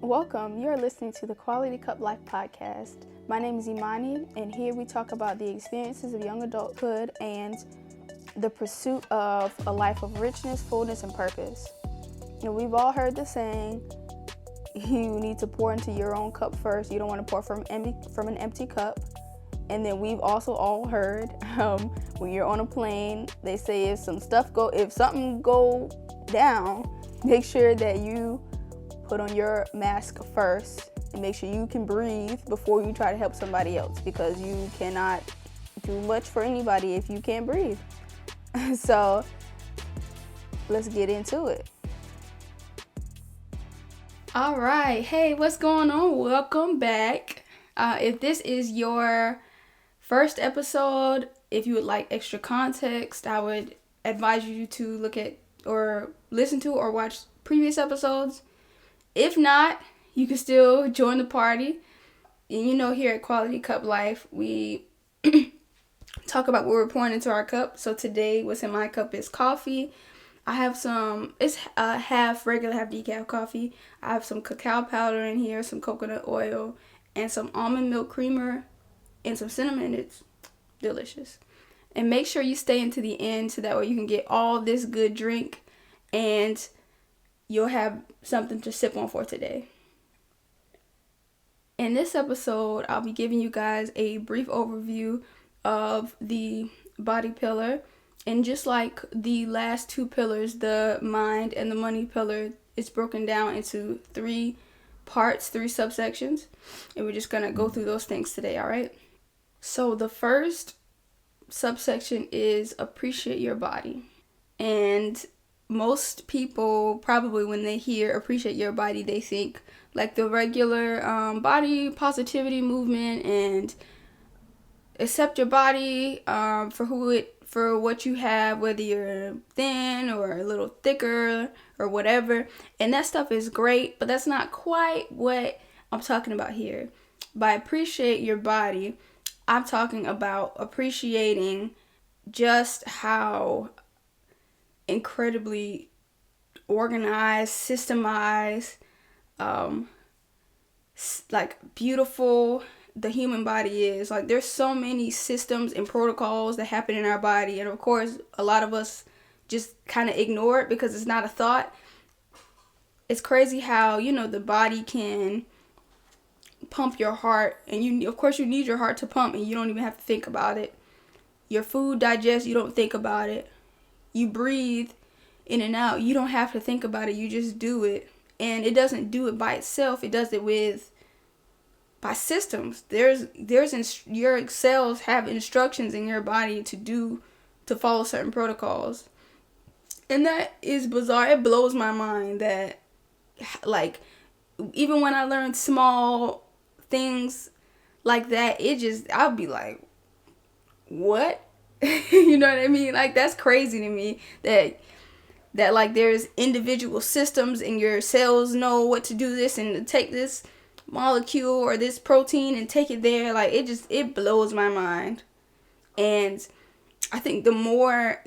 Welcome. You're listening to the Quality Cup Life podcast. My name is Imani, and here we talk about the experiences of young adulthood and the pursuit of a life of richness, fullness, and purpose. You know, we've all heard the saying, you need to pour into your own cup first. You don't want to pour from an empty cup. And then we've also all heard when you're on a plane, they say if something go down, make sure that you put on your mask first and make sure you can breathe before you try to help somebody else, because you cannot do much for anybody if you can't breathe. So let's get into it. All right. Hey, what's going on? Welcome back. If this is your first episode, if you would like extra context, I would advise you to look at or listen to or watch previous episodes. If not, you can still join the party. And you know, here at Quality Cup Life, we talk about what we're pouring into our cup. So today, what's in my cup is coffee. I have it's half regular, half decaf coffee. I have some cacao powder in here, some coconut oil, and some almond milk creamer, and some cinnamon. It's delicious. And make sure you stay into the end so that way you can get all this good drink and you'll have something to sip on for today. In this episode, I'll be giving you guys a brief overview of the body pillar. And just like the last two pillars, the mind and the money pillar, it's broken down into three parts, three subsections. And we're just going to go through those things today, all right? So the first subsection is appreciate your body. And most people probably, when they hear appreciate your body, they think like the regular body positivity movement and accept your body for what you have, whether you're thin or a little thicker or whatever. And that stuff is great, but that's not quite what I'm talking about here. By appreciate your body, I'm talking about appreciating just how incredibly organized, systemized, like beautiful the human body is. Like, there's so many systems and protocols that happen in our body, and of course a lot of us just kind of ignore it because it's not a thought. It's crazy how, you know, the body can pump your heart, and you need your heart to pump, and you don't even have to think about it. Your food digests, you don't think about it. You breathe in and out. You don't have to think about it. You just do it. And it doesn't do it by itself. It does it by systems. Your cells have instructions in your body to follow certain protocols. And that is bizarre. It blows my mind that, like, even when I learned small things like that, I'll be like, what? You know what I mean? Like, that's crazy to me that like there's individual systems and your cells know what to do this and to take this molecule or this protein and take it there. Like, it blows my mind. And I think the more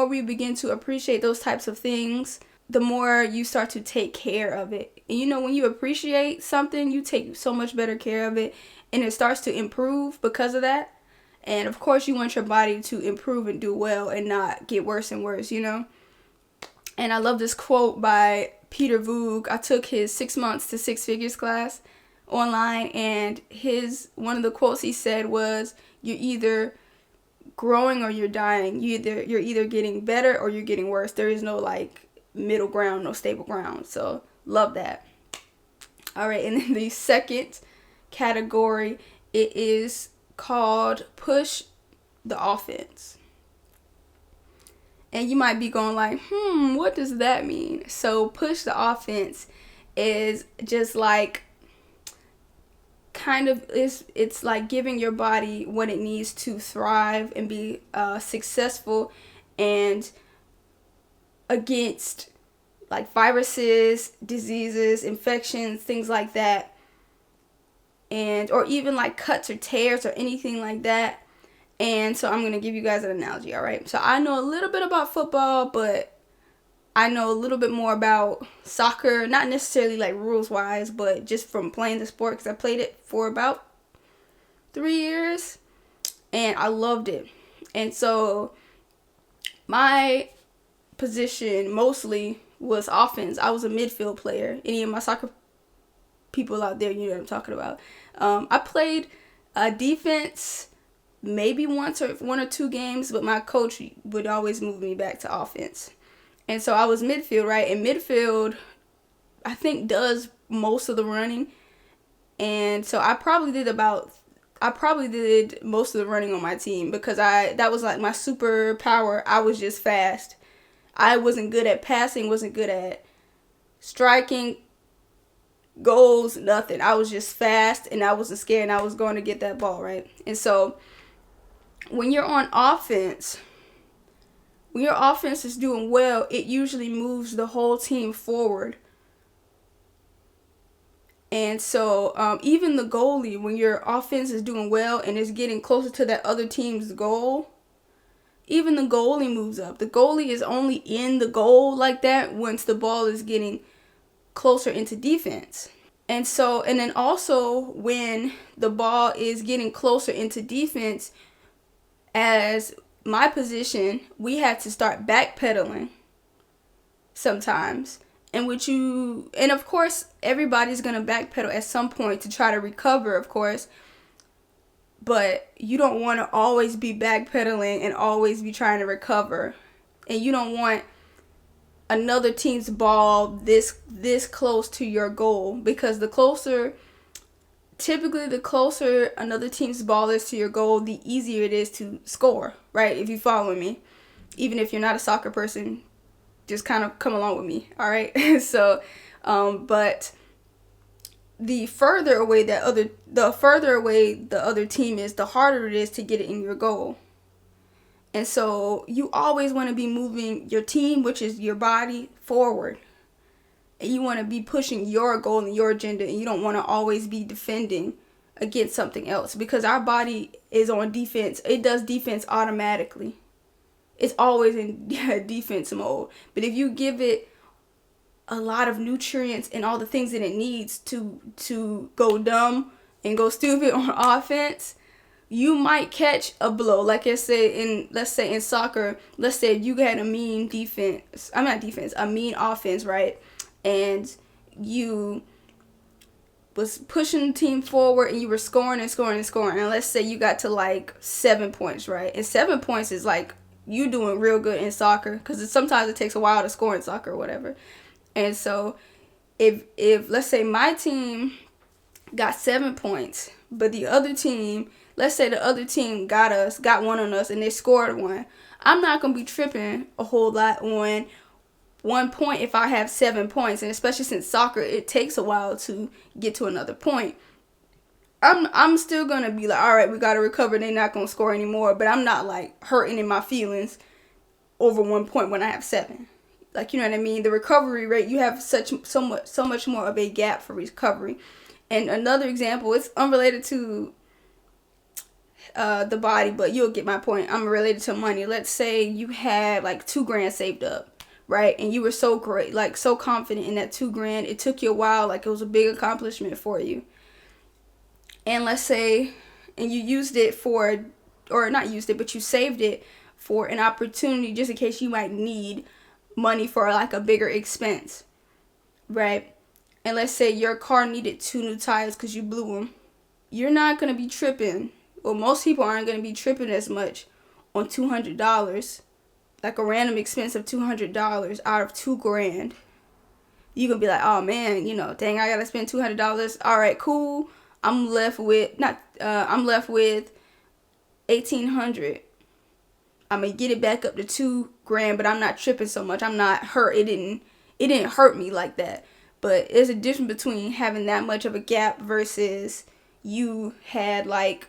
we begin to appreciate those types of things, the more you start to take care of it. And you know, when you appreciate something, you take so much better care of it, and it starts to improve because of that. And of course, you want your body to improve and do well and not get worse and worse, you know? And I love this quote by Peter Voog. I took his 6 months to 6 figures class online, and one of the quotes he said was, you're either growing or you're dying. You're either getting better or you're getting worse. There is no like middle ground, no stable ground. So love that. All right, and then the second category, it is called push the offense. And you might be going like, what does that mean? So push the offense is just like it's like giving your body what it needs to thrive and be successful and against like viruses, diseases, infections, things like that. And or even like cuts or tears or anything like that. And so I'm going to give you guys an analogy, all right? So I know a little bit about football, but I know a little bit more about soccer, not necessarily like rules wise, but just from playing the sport, because I played it for about 3 years and I loved it. And so my position mostly was offense. I was a midfield player. Any of my soccer people out there, you know what I'm talking about. I played defense maybe one or two games, but my coach would always move me back to offense. And so I was midfield, right? And midfield, I think, does most of the running. And so I probably did most of the running on my team, because that was like my superpower. I was just fast. I wasn't good at passing, wasn't good at striking, goals, nothing. I was just fast, and I wasn't scared, and I was going to get that ball, right? And so when you're on offense, when your offense is doing well, it usually moves the whole team forward. And so even the goalie, when your offense is doing well and is getting closer to that other team's goal, even the goalie moves up. The goalie is only in the goal like that once the ball is getting closer into defense. And then also when the ball is getting closer into defense, as my position, we had to start backpedaling sometimes. And of course, everybody's going to backpedal at some point to try to recover, of course. But you don't want to always be backpedaling and always be trying to recover. And you don't want another team's ball this close to your goal, because typically the closer another team's ball is to your goal, the easier it is to score, right? If you follow me, even if you're not a soccer person, just kind of come along with me, all right? So, but the further away the other team is, the harder it is to get it in your goal. And so you always want to be moving your team, which is your body, forward. And you want to be pushing your goal and your agenda, and you don't want to always be defending against something else, because our body is on defense. It does defense automatically. It's always in defense mode. But if you give it a lot of nutrients and all the things that it needs to go dumb and go stupid on offense, you might catch a blow. Like let's say in soccer, let's say you had a mean offense, right? And you was pushing the team forward, and you were scoring and scoring and scoring. And let's say you got to like 7 points, right? And 7 points is like you doing real good in soccer, because sometimes it takes a while to score in soccer or whatever. And so if let's say my team got 7 points, but the other team, let's say the other team got one on us and they scored one, I'm not going to be tripping a whole lot on 1 point if I have 7 points. And especially since soccer, it takes a while to get to another point. I'm still going to be like, all right, we got to recover. They're not going to score anymore. But I'm not like hurting in my feelings over 1 point when I have 7. Like, you know what I mean? The recovery rate, you have so much more of a gap for recovery. And another example, it's unrelated to the body, but you'll get my point. I'm related to money. Let's say you had like $2,000 saved up, right? And you were so great, like so confident in that $2,000. It took you a while, like it was a big accomplishment for you. And let's say, and you used it or not used it, but you saved it for an opportunity just in case you might need money for like a bigger expense, right? And let's say your car needed 2 new tires because you blew them. You're not going to be tripping. Well, most people aren't going to be tripping as much on $200, like a random expense of $200 out of $2,000. You can be like, oh man, dang, I got to spend $200. All right, cool. I'm left with $1,800. I'm gonna get it back up to $2,000, but I'm not tripping so much. I'm not hurt. It didn't hurt me like that. But there's a difference between having that much of a gap versus you had like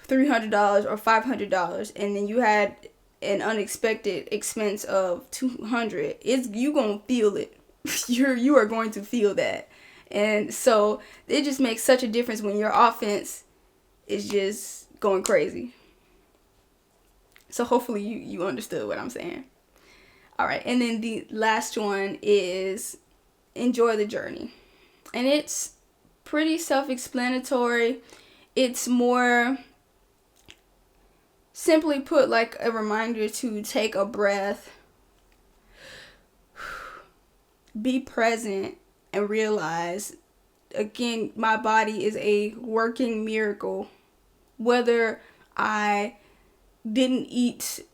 $300 or $500, and then you had an unexpected expense of $200. You gonna feel it. You are going to feel that. And so it just makes such a difference when your offense is just going crazy. So hopefully you understood what I'm saying. All right, and then the last one is enjoy the journey. And it's pretty self-explanatory. It's more simply put like a reminder to take a breath, be present, and realize, again, my body is a working miracle. Whether I didn't eat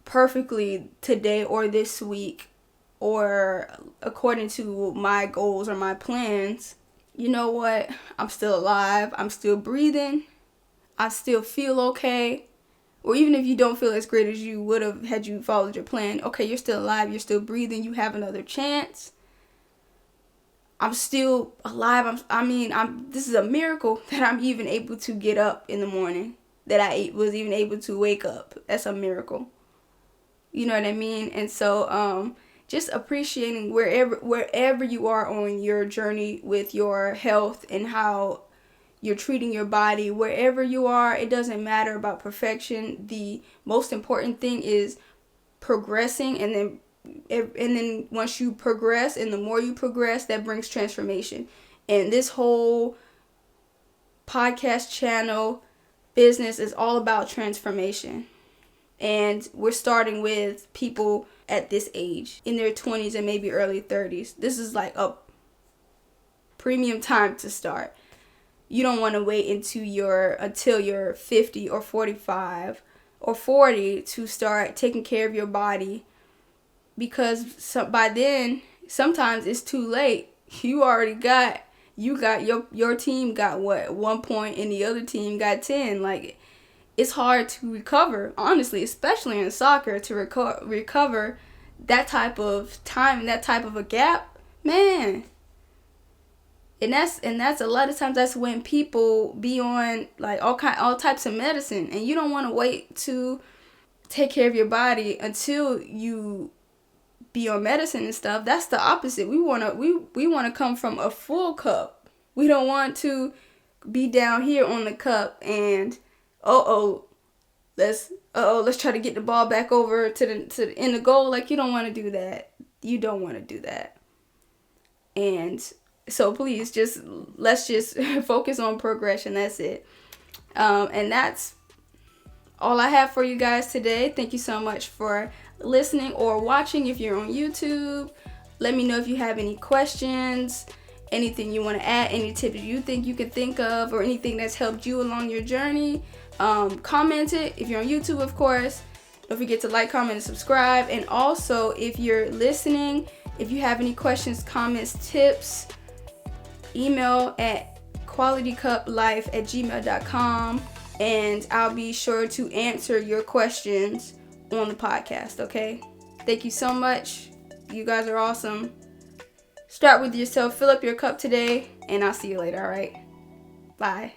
perfectly today or this week, or according to my goals or my plans, you know what? I'm still alive. I'm still breathing. I still feel okay. Or even if you don't feel as great as you would have had you followed your plan, okay, you're still alive. You're still breathing. You have another chance. I'm still alive. This is a miracle that I'm even able to get up in the morning. That I was even able to wake up. That's a miracle. You know what I mean? And so, just appreciating wherever you are on your journey with your health and how you're treating your body, wherever you are, it doesn't matter about perfection. The most important thing is progressing, and then once you progress, and the more you progress, that brings transformation. And this whole podcast channel business is all about transformation. And we're starting with people at this age, in their 20s and maybe early 30s. This is like a premium time to start. You don't want to wait until you're 50 or 45 or 40 to start taking care of your body, because by then sometimes it's too late. Your team got what, 1 point, and the other team got 10. Like, it's hard to recover, honestly, especially in soccer, to recover that type of time and that type of a gap, man. And that's a lot of times that's when people be on like all types of medicine, and you don't want to wait to take care of your body until you be on medicine and stuff. That's the opposite. We want to come from a full cup. We don't want to be down here on the cup and let's try to get the ball back over to the end of goal. Like, you don't want to do that. You don't want to do that. And so please let's just focus on progression. That's it. And that's all I have for you guys today. Thank you so much for listening or watching. If you're on YouTube, let me know if you have any questions, anything you want to add, any tips you think you could think of, or anything that's helped you along your journey. Comment it if you're on YouTube, of course. Don't forget to like, comment, and subscribe. And also, if you're listening, if you have any questions, comments, tips, email at qualitycuplife@gmail.com, and I'll be sure to answer your questions on the podcast, okay? Thank you so much. You guys are awesome. Start with yourself. Fill up your cup today, and I'll see you later, all right? Bye.